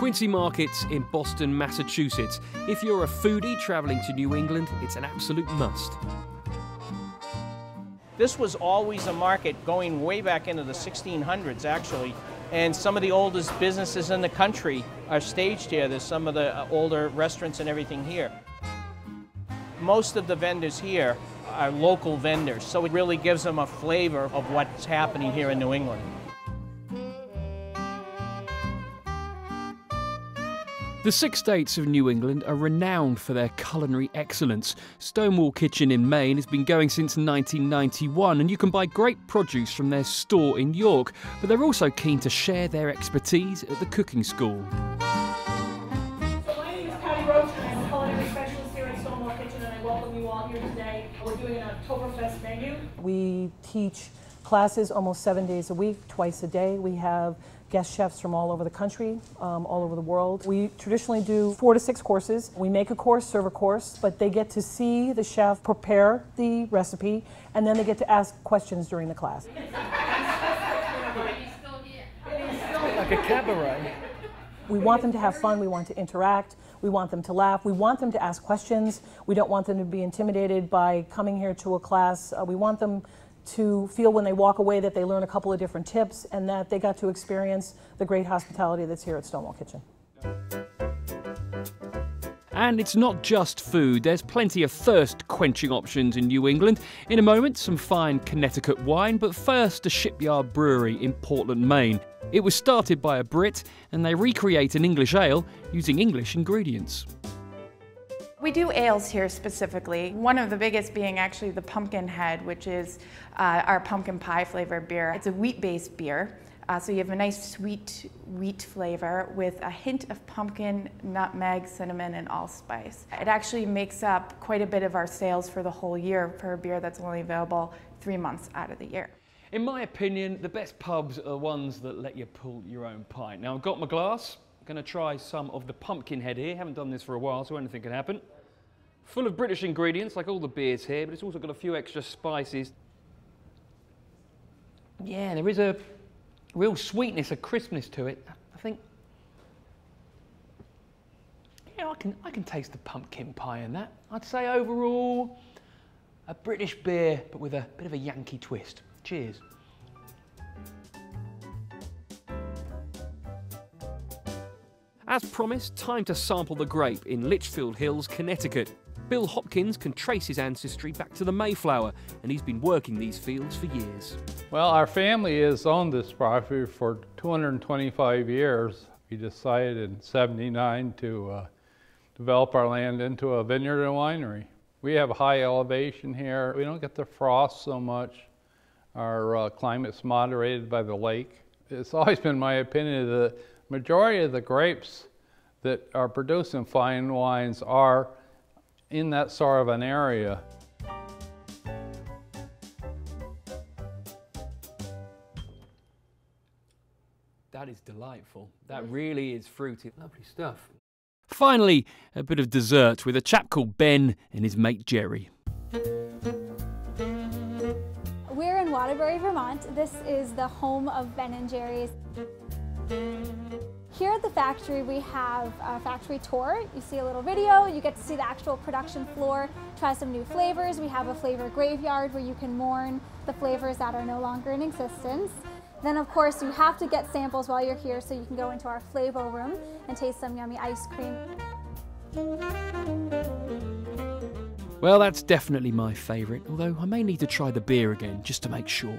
Quincy Markets in Boston, Massachusetts. If you're a foodie travelling to New England, it's an absolute must. This was always a market going way back into the 1600s, actually. And some of the oldest businesses in the country are staged here. There's some of the older restaurants and everything here. Most of the vendors here are local vendors, so it really gives them a flavor of what's happening here in New England. The 6 states of New England are renowned for their culinary excellence. Stonewall Kitchen in Maine has been going since 1991, and you can buy great produce from their store in York, but they're also keen to share their expertise at the cooking school. So my name is Patty Roach, and I'm a culinary specialist here at Stonewall Kitchen, and I welcome you all here today. We're doing an Oktoberfest menu. We teach classes almost 7 days a week, twice a day. We have guest chefs from all over the country, all over the world. We traditionally do 4 to 6 courses. We make a course, serve a course, but they get to see the chef prepare the recipe, and then they get to ask questions during the class. Like a cabaret. We want them to have fun, we want to interact, we want them to laugh, we want them to ask questions. We don't want them to be intimidated by coming here to a class. We want them to feel when they walk away that they learn a couple of different tips and that they got to experience the great hospitality that's here at Stonewall Kitchen. And it's not just food, there's plenty of thirst-quenching options in New England. In a moment, some fine Connecticut wine, but first a Shipyard Brewery in Portland, Maine. It was started by a Brit, and they recreate an English ale using English ingredients. We do ales here specifically, one of the biggest being actually the Pumpkinhead, which is our pumpkin pie flavored beer. It's a wheat-based beer, so you have a nice sweet wheat flavor with a hint of pumpkin, nutmeg, cinnamon, and allspice. It actually makes up quite a bit of our sales for the whole year for a beer that's only available 3 months out of the year. In my opinion, the best pubs are ones that let you pull your own pint. Now I've got my glass, I'm going to try some of the Pumpkinhead here. Haven't done this for a while, so anything can happen. Full of British ingredients, like all the beers here, but it's also got a few extra spices. Yeah, there is a real sweetness, a crispness to it. I think, yeah, I can taste the pumpkin pie in that. I'd say overall, a British beer, but with a bit of a Yankee twist. Cheers. As promised, time to sample the grape in Litchfield Hills, Connecticut. Bill Hopkins can trace his ancestry back to the Mayflower, and he's been working these fields for years. Well, our family has owned this property for 225 years. We decided in '79 to develop our land into a vineyard and winery. We have high elevation here. We don't get the frost so much. Our climate's moderated by the lake. It's always been my opinion that the majority of the grapes that are producing fine wines are in that sort of an area. That is delightful. That really is fruity. Lovely stuff. Finally, a bit of dessert with a chap called Ben and his mate Jerry. We're in Waterbury, Vermont. This is the home of Ben & Jerry's. Here at the factory, we have a factory tour. You see a little video, you get to see the actual production floor, try some new flavors. We have a flavor graveyard where you can mourn the flavors that are no longer in existence. Then of course, you have to get samples while you're here, so you can go into our Flavo room and taste some yummy ice cream. Well, that's definitely my favourite, although I may need to try the beer again just to make sure.